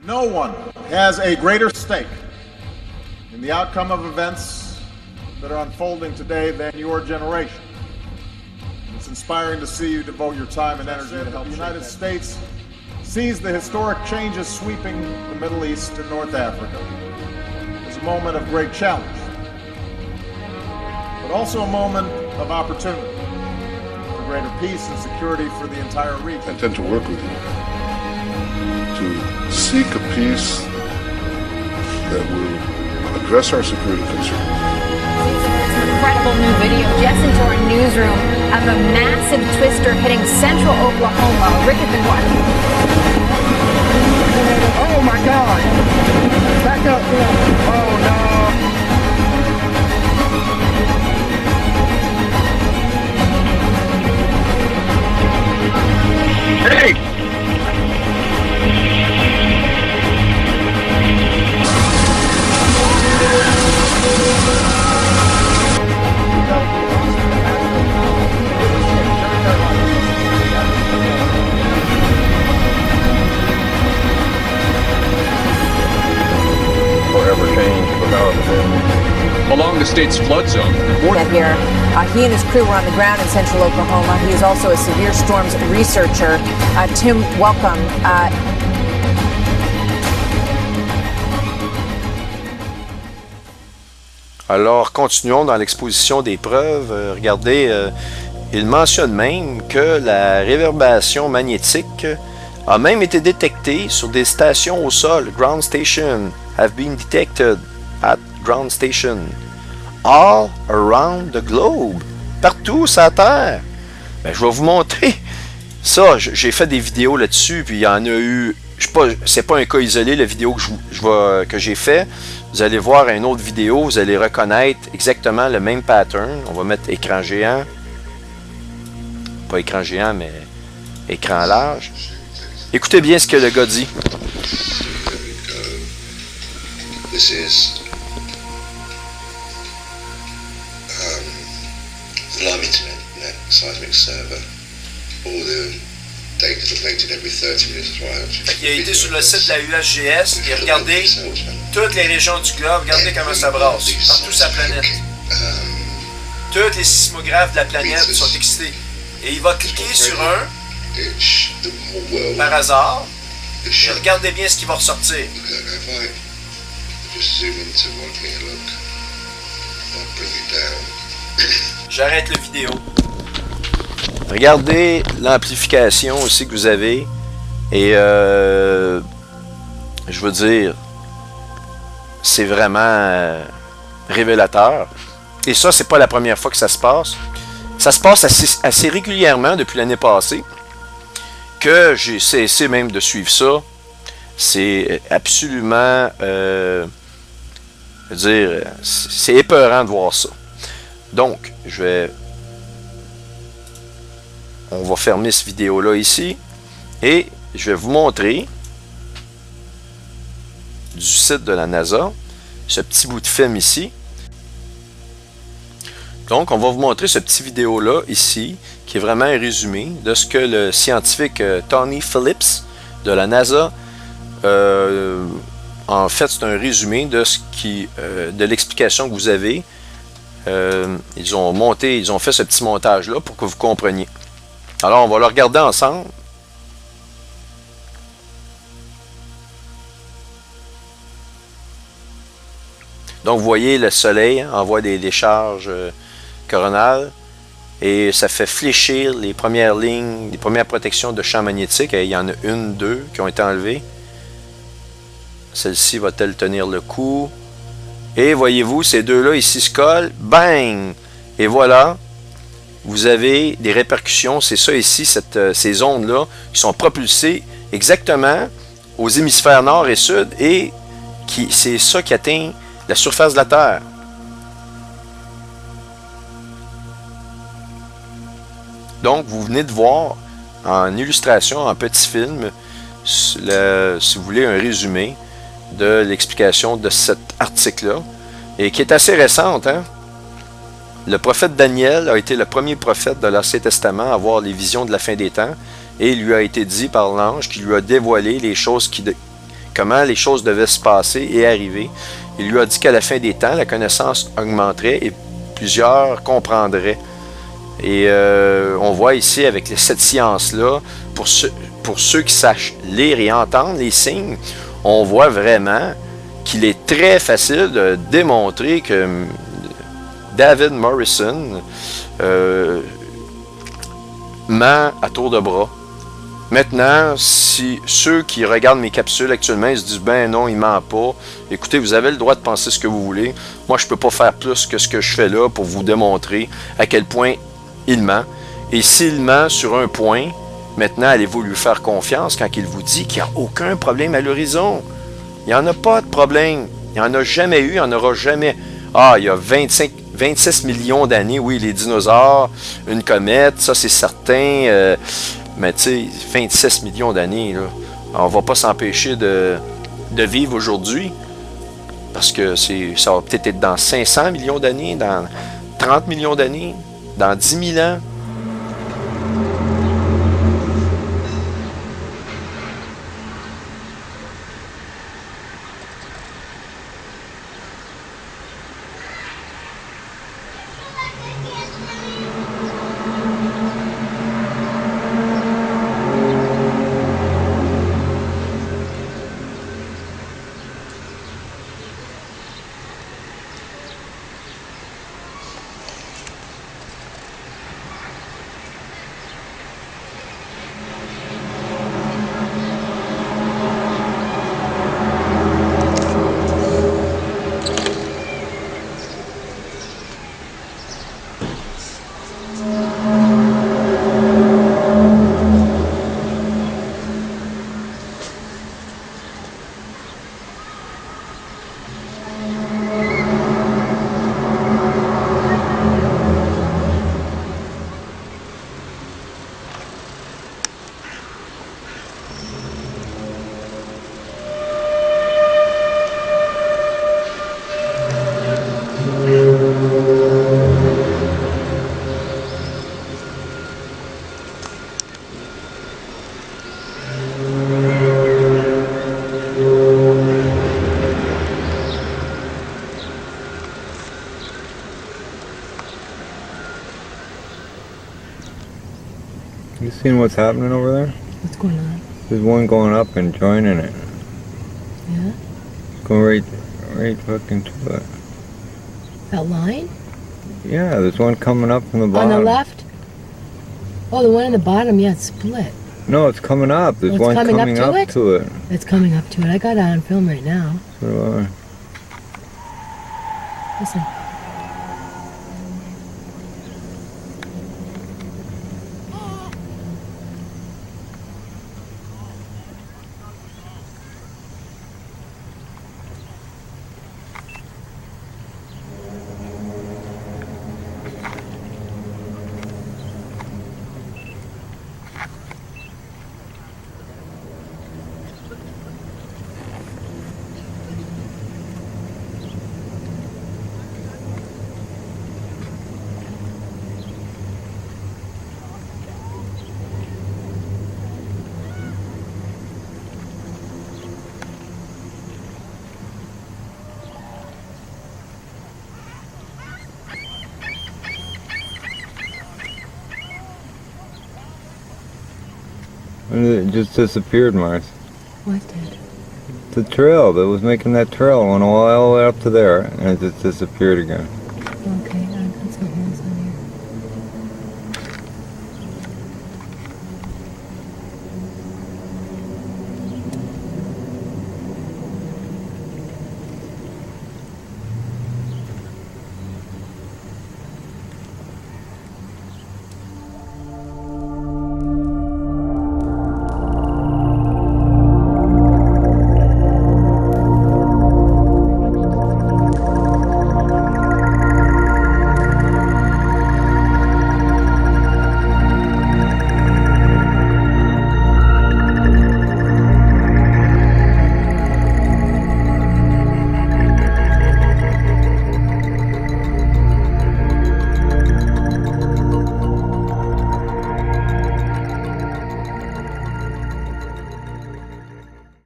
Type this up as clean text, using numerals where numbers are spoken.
No one has a greater stake in the outcome of events that are unfolding today than your generation. It's inspiring to see you devote your time and energy to help the United States seize the historic changes sweeping the Middle East and North Africa. It's a moment of great challenge, but also a moment of opportunity for greater peace and security for the entire region. I intend to work with you to seek a peace that will address our security concerns. Incredible new video just into our newsroom of a massive twister hitting central Oklahoma. Rick has been watching. Oh my God! Back up! Oh no! Hey! Forever change along the state's flood zone. Here, he and his crew were on the ground in central Oklahoma. He is also a severe storms researcher. Tim, welcome. Alors, continuons dans l'exposition des preuves. Regardez, il mentionne même que la réverbération magnétique a même été détectée sur des stations au sol. Ground station have been detected at ground station all around the globe. Partout sur la Terre. Ben, je vais vous montrer ça. J'ai fait des vidéos là-dessus, puis il y en a eu. C'est pas un cas isolé, la vidéo que j'ai fait. Vous allez voir une autre vidéo, vous allez reconnaître exactement le même pattern. On va mettre écran géant. Pas écran géant, mais écran large. Écoutez bien ce que le gars dit. This is the Lime Internet seismic server. All the data is updated every 30 minutes. Il a été sur le site de la USGS et regardez toutes les régions du globe, regardez comment ça brasse, partout sur la planète. Tous les sismographes de la planète sont excités. Et il va cliquer sur un par hasard et regardez bien ce qui va ressortir. J'arrête la vidéo. Regardez l'amplification aussi que vous avez. Et je veux dire, c'est vraiment révélateur. Et ça, c'est pas la première fois que ça se passe. Ça se passe assez régulièrement depuis l'année passée. Que j'ai cessé même de suivre ça. C'est absolument... je veux dire, c'est épeurant de voir ça. Donc, on va fermer cette vidéo-là ici. Et je vais vous montrer du site de la NASA, ce petit bout de film ici. Donc, on va vous montrer ce petit vidéo-là ici, qui est vraiment un résumé de ce que le scientifique Tony Phillips de la NASA, en fait, c'est un résumé de de l'explication que vous avez. Ils ont fait ce petit montage-là pour que vous compreniez. Alors, on va le regarder ensemble. Donc, vous voyez, le soleil envoie des décharges coronales et ça fait fléchir les premières lignes, les premières protections de champs magnétiques. Et il y en a une, deux qui ont été enlevées. Celle-ci va-t-elle tenir le coup? Et voyez-vous, ces deux-là ici se collent. Bang! Et voilà, vous avez des répercussions. C'est ça ici, ces ondes-là, qui sont propulsées exactement aux hémisphères nord et sud. Et c'est ça qui atteint la surface de la Terre. Donc, vous venez de voir en illustration, en petit film, si vous voulez, un résumé de l'explication de cet article-là, et qui est assez récente. Hein? Le prophète Daniel a été le premier prophète de l'Ancien Testament à voir les visions de la fin des temps, et il lui a été dit par l'ange qui lui a dévoilé les choses qui comment les choses devaient se passer et arriver. Il lui a dit qu'à la fin des temps, la connaissance augmenterait et plusieurs comprendraient. Et on voit ici avec cette science-là, pour ceux qui sachent lire et entendre les signes, on voit vraiment qu'il est très facile de démontrer que David Morrison ment à tour de bras. Maintenant, si ceux qui regardent mes capsules actuellement, ils se disent « Ben non, il ment pas. » Écoutez, vous avez le droit de penser ce que vous voulez. Moi, je peux pas faire plus que ce que je fais là pour vous démontrer à quel point il ment. Et s'il ment sur un point, maintenant, allez-vous lui faire confiance quand il vous dit qu'il n'y a aucun problème à l'horizon? Il n'y en a pas de problème. Il n'y en a jamais eu, il n'y en aura jamais. Ah, il y a 26 millions d'années, oui, les dinosaures, une comète, ça c'est certain. Mais tu sais, 26 millions d'années, là, on va pas s'empêcher de vivre aujourd'hui. Parce que ça va peut-être être dans 500 millions d'années, dans 30 millions d'années, dans 10 000 ans. You seen what's happening over there? What's going on? There's one going up and joining it. Yeah? Going right fucking to it. That line? Yeah, there's one coming up from the bottom. On the left? Oh, the one on the bottom, yeah, it's split. No, it's coming up. There's Oh, it's one coming coming up to up it? to it. It's coming up to it. I got it on film right now. So do I. Listen. And it just disappeared, Mars. What did? The trail that was making that trail went all the way up to there, and it just disappeared again.